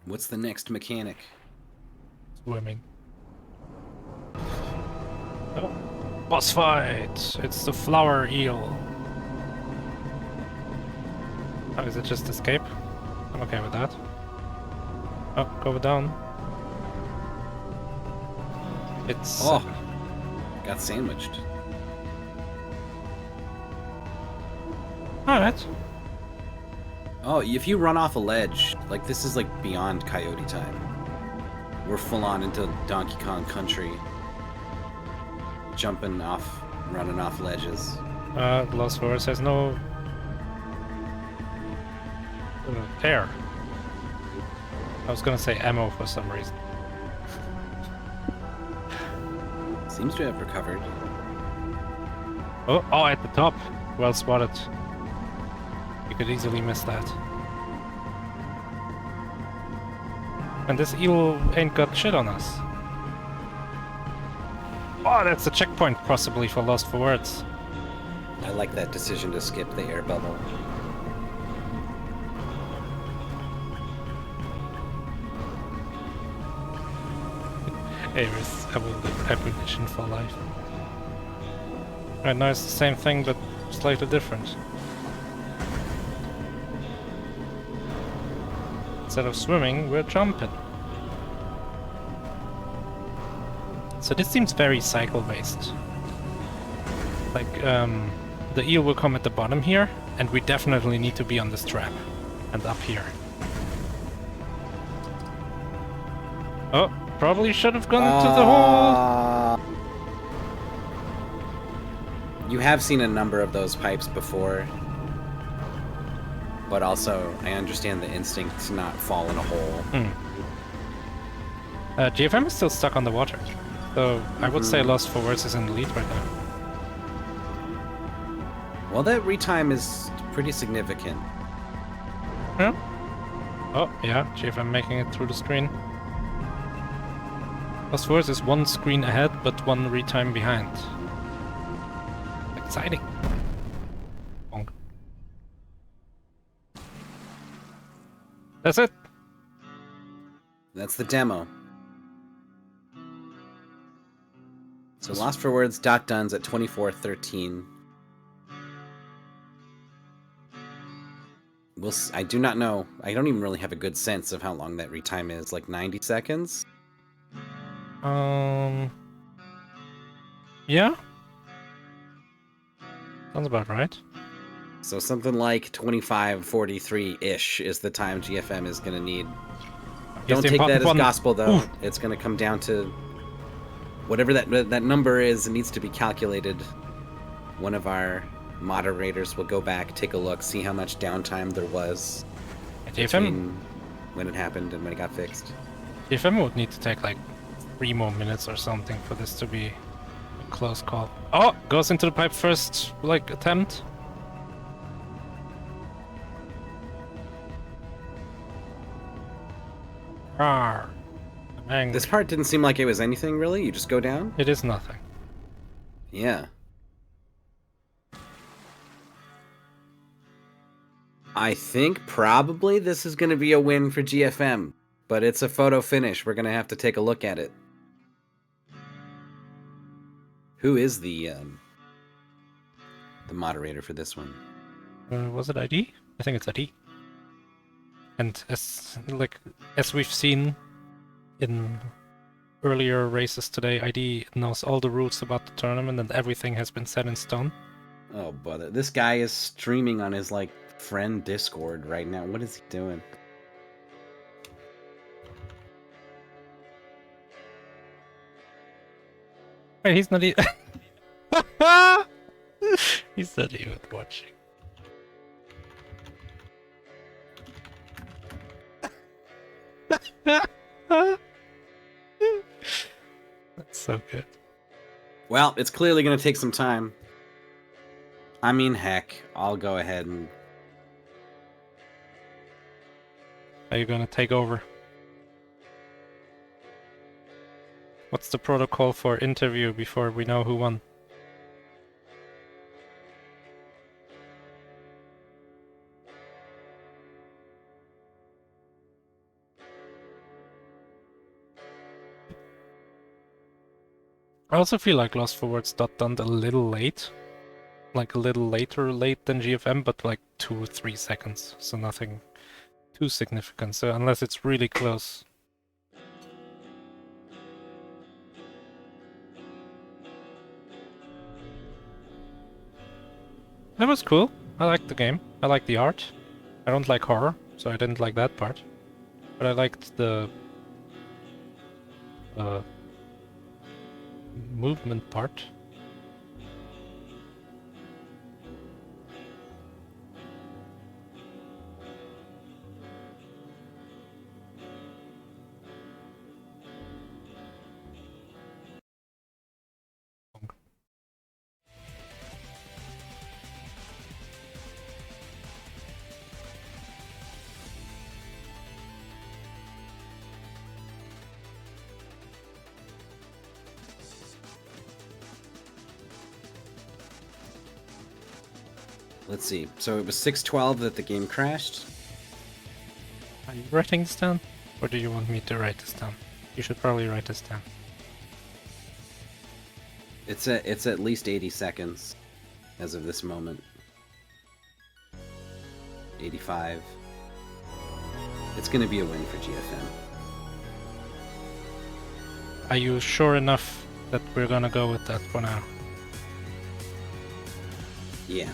What's the next mechanic? Swimming. Oh, boss fight! It's the flower eel. Oh, is it just escape? I'm okay with that. Oh, go down. It's... Oh! Got sandwiched. Alright. Oh, if you run off a ledge, like this is like beyond Coyote time. We're full on into Donkey Kong country. Jumping off, running off ledges. LostForWords has no... air. I was gonna say ammo for some reason. Seems to have recovered. Oh, at the top. Well spotted. You could easily miss that. And this eel ain't got shit on us. Oh, that's a checkpoint possibly for LostForWords. I like that decision to skip the air bubble. Air is ammunition for life. Right now it's the same thing but slightly different. Instead of swimming, we're jumping. So this seems very cycle-based. Like, the eel will come at the bottom here, and we definitely need to be on this trap. And up here. Oh, probably should have gone to the hole! You have seen a number of those pipes before. But also, I understand the instinct to not fall in a hole. GFM is still stuck on the water. So I would say LostForWords is in the lead right now. Well, that retime is pretty significant. Yeah. Oh, yeah, GFM making it through the screen. LostForWords is one screen ahead, but one retime behind. Exciting. Bonk. That's it. That's the demo. So LostForWords .duns at 24:13. I do not know. I don't even really have a good sense of how long that retime is. Like 90 seconds? Yeah. Sounds about right. So something like 25:43-ish is the time GFM is going to need. Here's Don't the take that important as one. gospel, though. Oof. It's going to come down to whatever that number is. It needs to be calculated. One of our moderators will go back, take a look, see how much downtime there was between when it happened and when it got fixed. GFM would need to take like 3 more minutes or something for this to be a close call. Oh, goes into the pipe first, like, attempt. Rawr. I'm angry. This part didn't seem like it was anything, really. You just go down? It is nothing. Yeah. I think probably this is going to be a win for GFM, but it's a photo finish. We're going to have to take a look at it. Who is the moderator for this one? Was it ID? I think it's ID. And as we've seen in earlier races today, ID knows all the rules about the tournament and everything has been set in stone. Oh, brother. This guy is streaming on his, friend Discord right now. What is he doing? Wait, he's not even... He's not even watching. So good. Well, it's clearly going to take some time. I mean, heck, I'll go ahead and... Are you gonna take over? What's the protocol for interview before we know who won? I also feel like LostForWords got done a little late. Like a little late than GFM, but like 2-3 seconds. So nothing too significant. So unless it's really close. That was cool. I liked the game. I like the art. I don't like horror, so I didn't like that part. But I liked the movement part. Let's see. So it was 6:12 that the game crashed. Are you writing this down? Or do you want me to write this down? You should probably write this down. It's at least 80 seconds as of this moment. 85. It's going to be a win for GFM. Are you sure enough that we're gonna go with that for now? Yeah.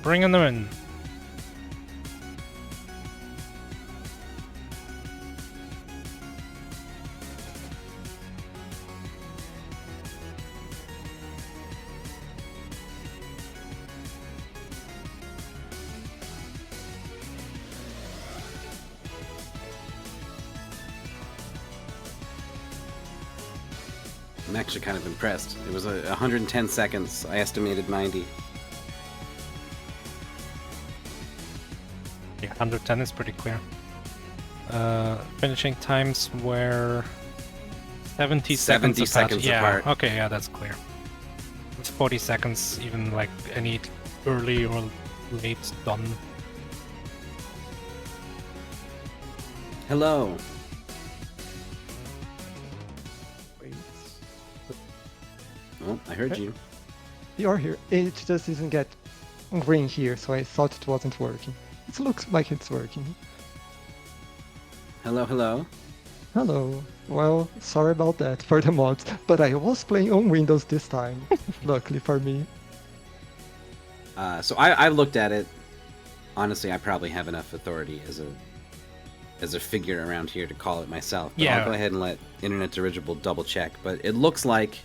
Bringing them in. I'm actually kind of impressed. It was 110 seconds. I estimated 90. Yeah, 110 is pretty clear. Finishing times were 70 seconds apart. seconds Yeah, apart. okay, yeah, that's clear. It's 40 seconds, even like any early or late done. Hello. Wait. Oh, I heard you. You're here. It just doesn't get green here, so I thought it wasn't working. It looks like it's working. Hello, hello. Hello. Well, sorry about that for the mods, but I was playing on Windows this time, luckily for me. So I looked at it. Honestly, I probably have enough authority as a figure around here to call it myself. But Yeah. I'll go ahead and let Internet Dirigible double check. But it looks like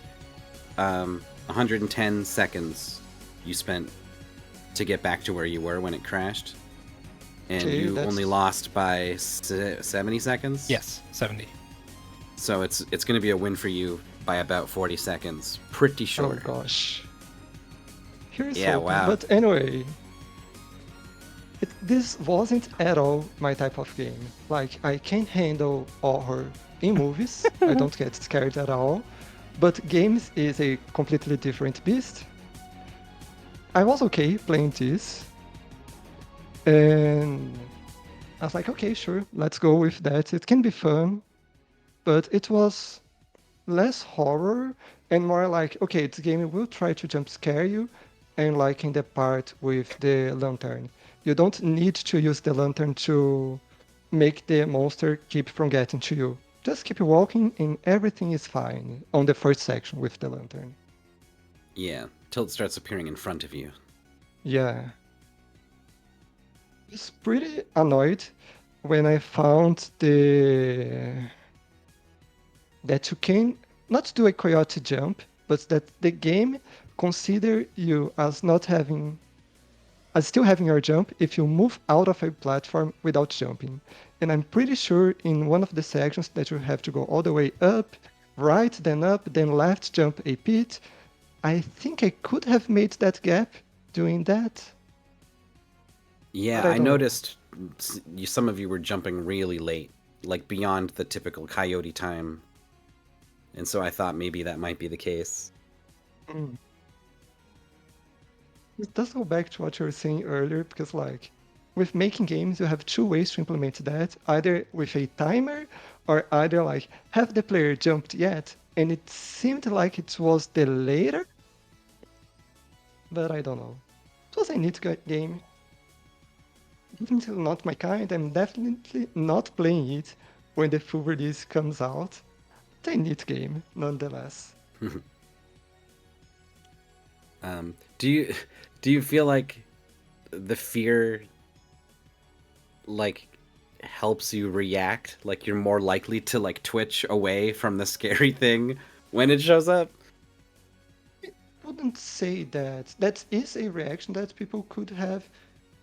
110 seconds you spent to get back to where you were when it crashed. And Okay, you that's- only lost by 70 seconds? Yes, 70. So it's going to be a win for you by about 40 seconds. Pretty sure. Oh gosh. Here's Yeah, hoping. wow. But anyway, this wasn't at all my type of game. Like, I can handle horror in movies. I don't get scared at all. But games is a completely different beast. I was okay playing this. And I was like, okay, sure, let's go with that. It can be fun. But it was less horror and more like, okay, this game will try to jump scare you. And like in the part with the lantern, you don't need to use the lantern to make the monster keep from getting to you. Just keep walking and everything is fine on the first section with the lantern. Yeah, till it starts appearing in front of you. Yeah. I was pretty annoyed when I found that you can not do a coyote jump, but that the game consider you as not having, as still having your jump if you move out of a platform without jumping. And I'm pretty sure in one of the sections that you have to go all the way up, then left, jump a pit. I think I could have made that gap doing that, but Yeah, I I don't know. noticed some of you were jumping really late, like beyond the typical coyote time. And so I thought maybe that might be the case. Mm. It does go back to what you were saying earlier, because like with making games, you have two ways to implement that, either with a timer or either like have the player jumped yet? And it seemed like it was the later, but I don't know. It was a neat game. Definitely not my kind. I'm definitely not playing it when the full release comes out. It's a neat game, nonetheless. Do you do you feel like the fear like helps you react? Like you're more likely to like twitch away from the scary thing when it shows up? Wouldn't say that. That is a reaction that people could have,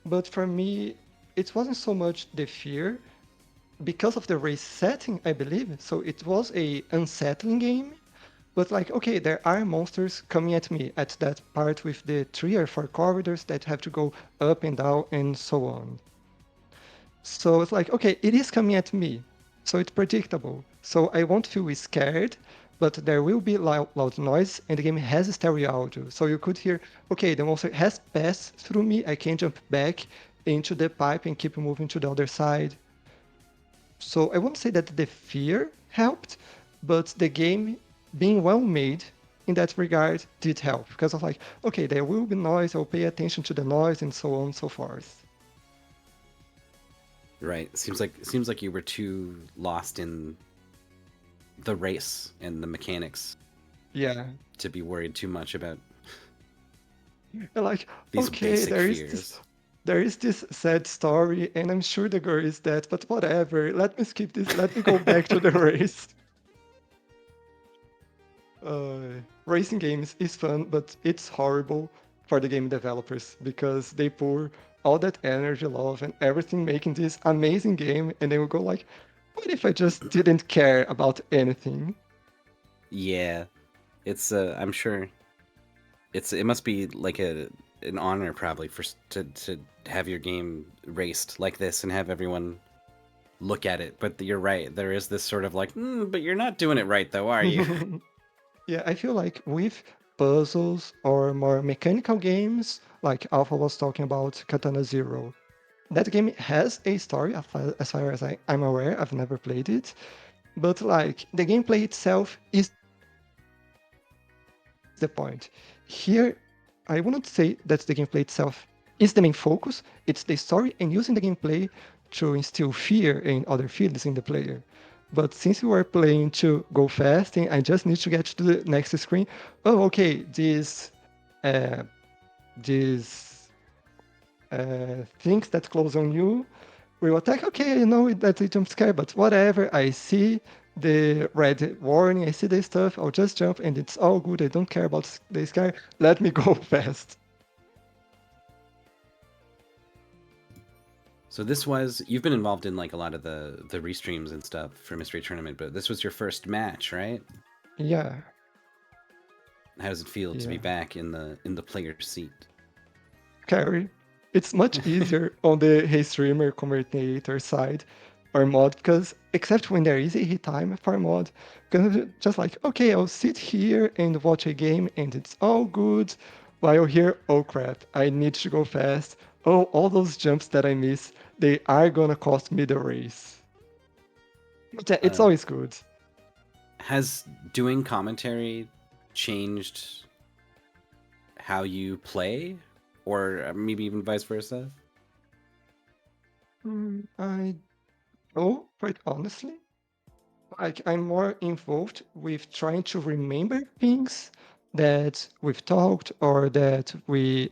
but for me, it wasn't so much the fear because of the race setting, I believe. So it was a unsettling game, but like, okay, there are monsters coming at me at that part with the 3 or 4 corridors that have to go up and down and so on. So it's like, okay, it is coming at me. So it's predictable. So I won't feel scared, but there will be loud noise, and the game has stereo audio. So you could hear, okay, the monster has passed through me. I can jump back into the pipe and keep moving to the other side. So I won't say that the fear helped, but the game being well made in that regard did help because of like, okay, there will be noise. I'll pay attention to the noise and so on and so forth. Right. Seems like you were too lost in the race and the mechanics Yeah. to be worried too much about And like, these okay, basic there is fears. this sad story, and I'm sure the girl is dead, but whatever. Let me skip this. Let me go back to the race. Racing games is fun, but it's horrible for the game developers because they pour all that energy, love, and everything making this amazing game, and they will go like, "What if I just didn't care about anything?" Yeah. It's I'm sure it must be like an honor probably to have your game raced like this and have everyone look at it. But you're right. There is this sort of like, but you're not doing it right though, are you? Yeah, I feel like with puzzles or more mechanical games, like Alpha was talking about Katana Zero, that game has a story as far as I'm aware. I've never played it, but like the gameplay itself is the point. Here, I wouldn't say that the gameplay itself is the main focus. It's the story and using the gameplay to instill fear and other feelings in the player. But since you are playing to go fast and I just need to get to the next screen, oh, okay, uh, these things that close on you will attack. Okay, I know that's a jump scare, but whatever. I see the red warning, I see the stuff, I'll just jump and it's all good. I don't care about the scare. Let me go fast. So you've been involved in like a lot of the restreams and stuff for Mystery Tournament, but this was your first match, right? Yeah, How does it feel to be yeah. back in the player's seat? Carry. It's much easier on the Hey Streamer commentator side or mod because except when there is a hit time for mod, because just like, okay, I'll sit here and watch a game and it's all good. While here, oh crap, I need to go fast. Oh, all those jumps that I miss, they are gonna cost me the race. But yeah, it's Uh, always good. has doing commentary changed how you play, or maybe even vice versa? I oh, quite honestly. Like I'm more involved with trying to remember things that we've talked or that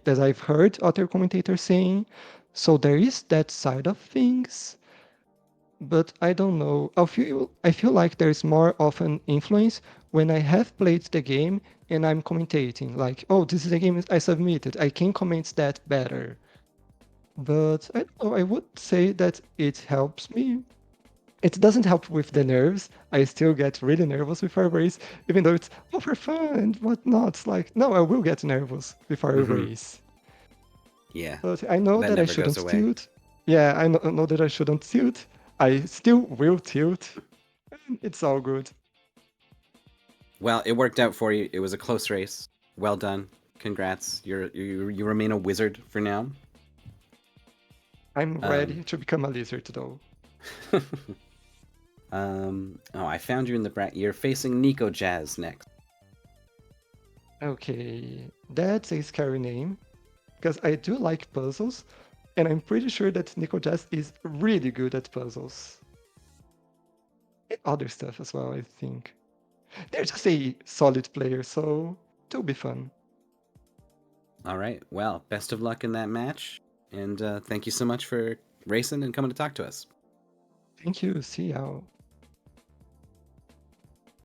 I've heard other commentators saying. So there is that side of things, but I don't know. I feel like there's more of an influence when I have played the game and I'm commentating. Like, oh, this is a game I submitted. I can comment that better. But I don't know, I would say that it helps me. It doesn't help with the nerves. I still get really nervous before a race, even though it's for fun and whatnot. It's like, no, I will get nervous before a Mhm. race. Yeah, But I know that that I never goes shouldn't away. tilt. Yeah, I know that I shouldn't tilt. I still will tilt. It's all good. Well, it worked out for you. It was a close race. Well done. Congrats. You remain a wizard for now. I'm Um, ready to become a lizard though. oh, I found you in the You're facing Nico Jazz next. Okay, that's a scary name because I do like puzzles, and I'm pretty sure that Nico Jazz is really good at puzzles. And other stuff as well, I think. They're just a solid player, so it'll be fun. All right. Well, best of luck in that match, and thank you so much for racing and coming to talk to us. Thank you. See y'all.